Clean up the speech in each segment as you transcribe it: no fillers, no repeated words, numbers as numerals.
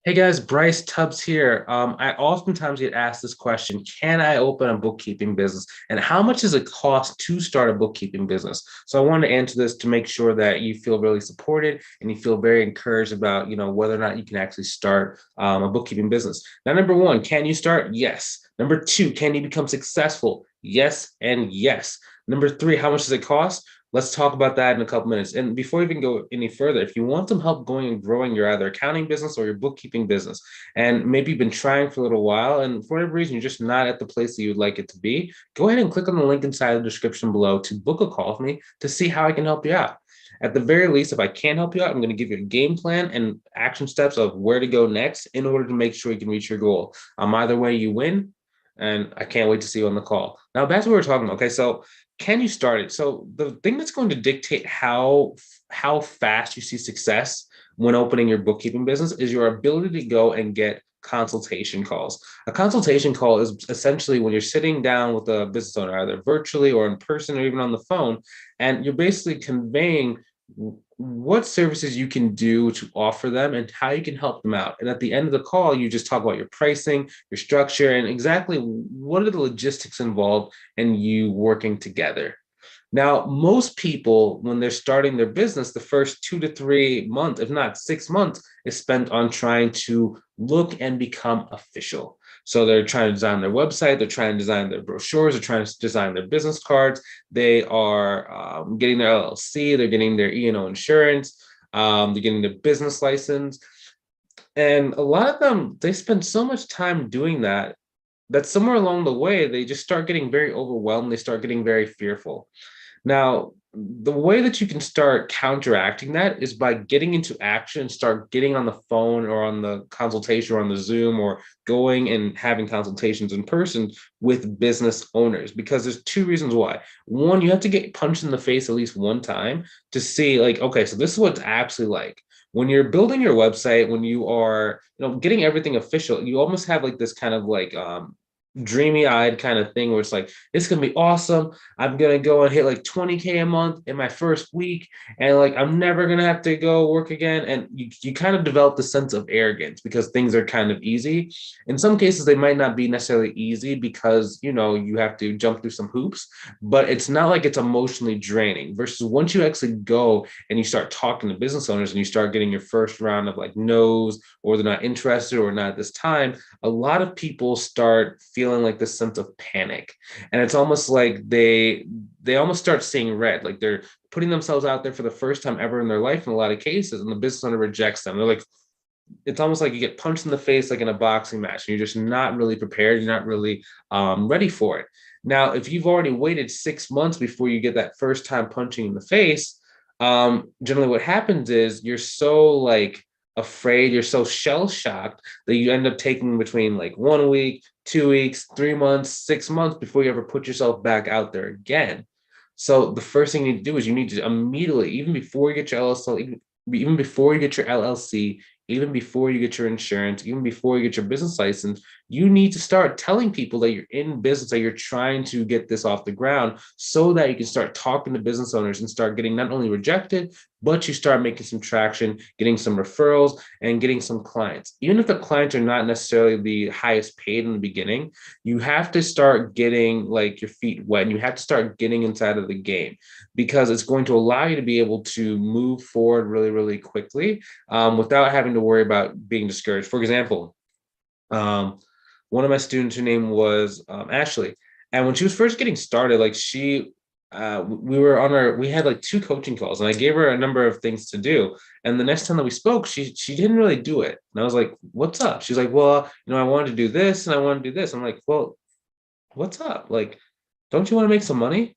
Hey guys, Bryce Tubbs here. I oftentimes get asked this question, can I open a bookkeeping business? And how much does it cost to start a bookkeeping business? So I wanted to answer this to make sure that you feel really supported and you feel very encouraged about, whether or not you can actually start a bookkeeping business. Now, number one, can you start? Yes. Number two, can you become successful? Yes and yes. Number three, how much does it cost? Let's talk about that in a couple minutes. And before we even go any further, if you want some help going and growing your either accounting business or your bookkeeping business, and maybe you've been trying for a little while, and for whatever reason, you're just not at the place that you would like it to be, go ahead and click on the link inside the description below to book a call with me to see how I can help you out. At the very least, if I can't help you out, I'm going to give you a game plan and action steps of where to go next in order to make sure you can reach your goal. Either way, you win, and I can't wait to see you on the call. Now, that's what we're talking about. Okay, so can you start it? So the thing that's going to dictate how fast you see success when opening your bookkeeping business is your ability to go and get consultation calls. A consultation call is essentially when you're sitting down with a business owner, either virtually or in person or even on the phone, and you're basically conveying what services you can do to offer them and how you can help them out. And at the end of the call, you just talk about your pricing, your structure, and exactly what are the logistics involved in you working together. Now, most people, when they're starting their business, the first 2 to 3 months, if not 6 months, is spent on trying to look and become official. So they're trying to design their website, they're trying to design their brochures, they're trying to design their business cards, they are getting their LLC, they're getting their E&O insurance, they're getting their business license. And a lot of them, they spend so much time doing that somewhere along the way, they just start getting very overwhelmed. They start getting very fearful. Now, the way that you can start counteracting that is by getting into action, start getting on the phone or on the consultation or on the Zoom or going and having consultations in person with business owners. Because there's two reasons why. One, you have to get punched in the face at least one time to see, like, okay, so this is what it's actually like. When you're building your website, when you are, getting everything official, you almost have like this kind of like dreamy eyed kind of thing where it's like, it's gonna be awesome. I'm gonna go and hit like 20K a month in my first week, and like I'm never gonna have to go work again. And you kind of develop the sense of arrogance because things are kind of easy. In some cases, they might not be necessarily easy because you have to jump through some hoops, but it's not like it's emotionally draining. Versus once you actually go and you start talking to business owners and you start getting your first round of like no's, or they're not interested or not at this time, a lot of people start feeling like this sense of panic, and it's almost like they almost start seeing red, like they're putting themselves out there for the first time ever in their life in a lot of cases, and the business owner rejects them. They're like, it's almost like you get punched in the face like in a boxing match, and you're just not really prepared, you're not really ready for it. Now, if you've already waited 6 months before you get that first time punching in the face, generally what happens is you're so like afraid, you're so shell shocked that you end up taking between like 1 week, 2 weeks, 3 months, 6 months before you ever put yourself back out there again. So the first thing you need to do is you need to immediately, even before you get your LLC, even before you get your LLC, even before you get your insurance, even before you get your business license, you need to start telling people that you're in business, that you're trying to get this off the ground so that you can start talking to business owners and start getting not only rejected, but you start making some traction, getting some referrals, and getting some clients. Even if the clients are not necessarily the highest paid in the beginning, you have to start getting like your feet wet, and you have to start getting inside of the game, because it's going to allow you to be able to move forward really, really quickly without having to worry about being discouraged. For example, um, one of my students, her name was Ashley, and when she was first getting started, like we had like two coaching calls, and I gave her a number of things to do. And the next time that we spoke, she didn't really do it, and I was like, "What's up?" She's like, "Well, I wanted to do this and I want to do this." I'm like, "Well, what's up? Like, don't you want to make some money?"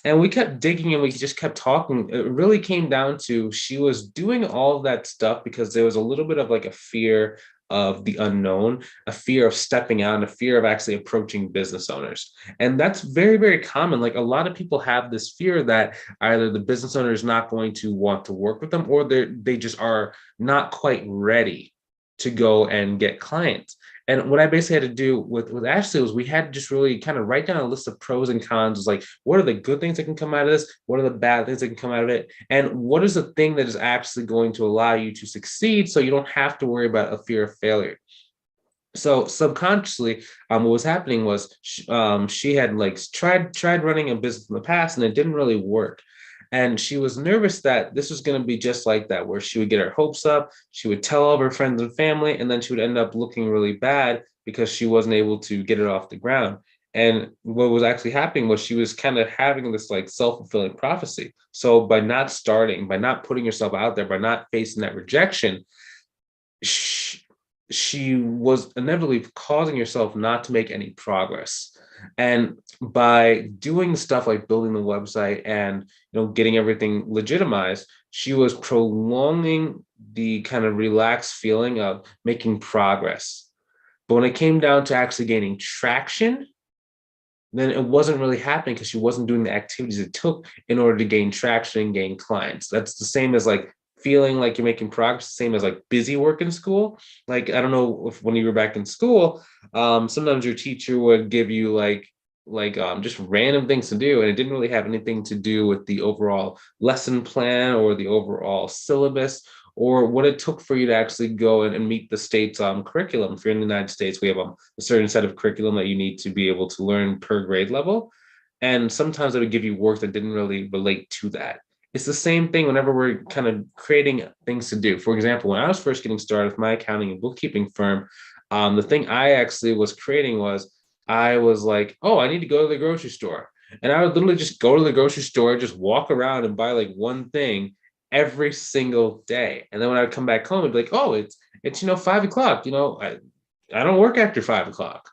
And we kept digging and we just kept talking. It really came down to she was doing all of that stuff because there was a little bit of like a fear of the unknown, a fear of stepping out, and a fear of actually approaching business owners. And that's very, very common. Like a lot of people have this fear that either the business owner is not going to want to work with them, or they just are not quite ready to go and get clients. And what I basically had to do with Ashley was we had to just really kind of write down a list of pros and cons. Was like, what are the good things that can come out of this? What are the bad things that can come out of it? And what is the thing that is actually going to allow you to succeed so you don't have to worry about a fear of failure? So subconsciously, what was happening was she had like tried running a business in the past and it didn't really work. And she was nervous that this was going to be just like that, where she would get her hopes up, she would tell all of her friends and family, and then she would end up looking really bad because she wasn't able to get it off the ground. And what was actually happening was she was kind of having this like self-fulfilling prophecy. So by not starting, by not putting yourself out there, by not facing that rejection, she, she was inevitably causing herself not to make any progress. And by doing stuff like building the website and getting everything legitimized, she was prolonging the kind of relaxed feeling of making progress. But when it came down to actually gaining traction, then it wasn't really happening because she wasn't doing the activities it took in order to gain traction and gain clients. That's the same as like feeling like you're making progress, the same as like busy work in school. Like, I don't know if when you were back in school, sometimes your teacher would give you just random things to do, and it didn't really have anything to do with the overall lesson plan or the overall syllabus or what it took for you to actually go and meet the state's curriculum. If you're in the United States, we have a certain set of curriculum that you need to be able to learn per grade level. And sometimes it would give you work that didn't really relate to that. It's the same thing whenever we're kind of creating things to do. For example, when I was first getting started with my accounting and bookkeeping firm, the thing I actually was creating was I was like, oh, I need to go to the grocery store. And I would literally just go to the grocery store, just walk around and buy like one thing every single day. And then when I would come back home, it'd be like, oh, it's 5 o'clock. I don't work after 5 o'clock,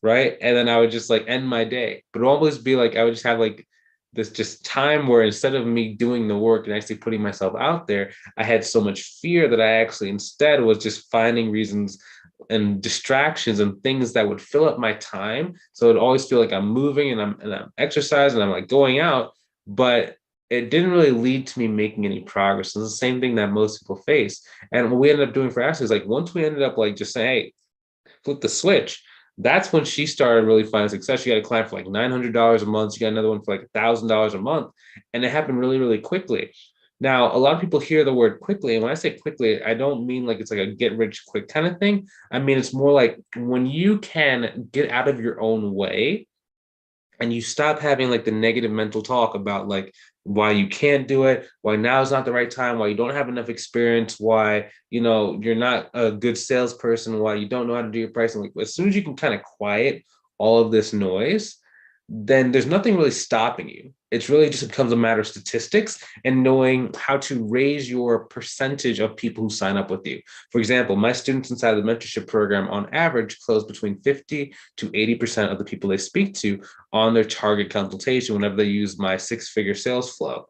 right? And then I would just like end my day. But it would always be like I would just have like this just time where instead of me doing the work and actually putting myself out there, I had so much fear that I actually instead was just finding reasons and distractions and things that would fill up my time. So it always feel like I'm moving and I'm exercising, I'm like going out, but it didn't really lead to me making any progress. It's the same thing that most people face. And what we ended up doing for Ashley is like once we ended up like just saying, hey, flip the switch, that's when she started really finding success. She got a client for like $900 a month. She got another one for like $1,000 a month. And it happened really, really quickly. Now, a lot of people hear the word quickly. And when I say quickly, I don't mean like it's like a get rich quick kind of thing. I mean, it's more like when you can get out of your own way and you stop having like the negative mental talk about like why you can't do it, why now is not the right time, why you don't have enough experience, why you're not a good salesperson, why you don't know how to do your pricing. Like as soon as you can kind of quiet all of this noise, then there's nothing really stopping you. It's really just becomes a matter of statistics and knowing how to raise your percentage of people who sign up with you. For example, my students inside the mentorship program on average close between 50 to 80% of the people they speak to on their target consultation whenever they use my six-figure sales flow.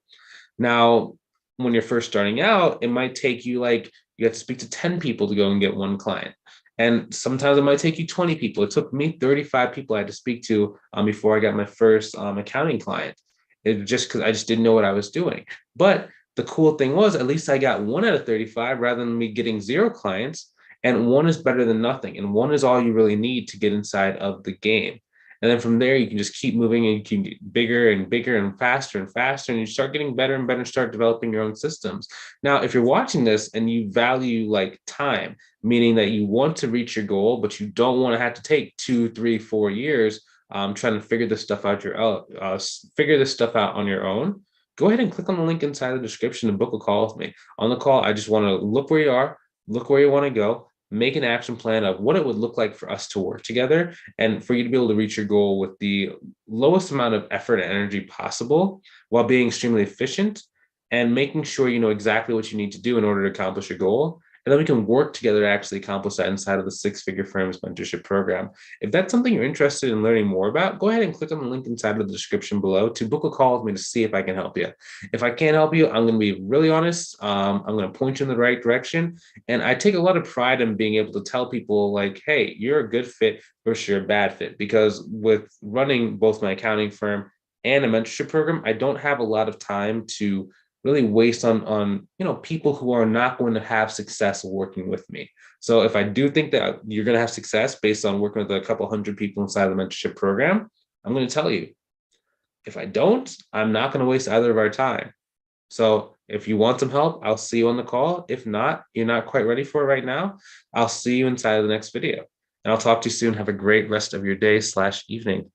Now, when you're first starting out, it might take you like you have to speak to 10 people to go and get one client. And sometimes it might take you 20 people. It took me 35 people I had to speak to before I got my first accounting client. It just because I just didn't know what I was doing. But the cool thing was, at least I got 1 out of 35 rather than me getting 0 clients. And 1 is better than nothing. And 1 is all you really need to get inside of the game. And then from there, you can just keep moving and you can get bigger and bigger and faster, and you start getting better and better and start developing your own systems. Now, if you're watching this and you value like time, meaning that you want to reach your goal, but you don't want to have to take 2, 3, 4 years trying to figure this stuff out on your own, go ahead and click on the link inside the description and book a call with me. On the call, I just want to look where you are, look where you want to go, make an action plan of what it would look like for us to work together and for you to be able to reach your goal with the lowest amount of effort and energy possible while being extremely efficient and making sure you know exactly what you need to do in order to accomplish your goal. And then we can work together to actually accomplish that inside of the Six-Figure Firms mentorship program. If that's something you're interested in learning more about, go ahead and click on the link inside of the description below to book a call with me to see if I can help you. If I can't help you, I'm going to be really honest. I'm going to point you in the right direction. And I take a lot of pride in being able to tell people like, hey, you're a good fit versus you're a bad fit. Because with running both my accounting firm and a mentorship program, I don't have a lot of time to really waste on people who are not going to have success working with me. So if I do think that you're going to have success based on working with a couple hundred people inside the mentorship program, I'm going to tell you. If I don't, I'm not going to waste either of our time. So if you want some help, I'll see you on the call. If not, you're not quite ready for it right now, I'll see you inside of the next video. And I'll talk to you soon. Have a great rest of your day/evening.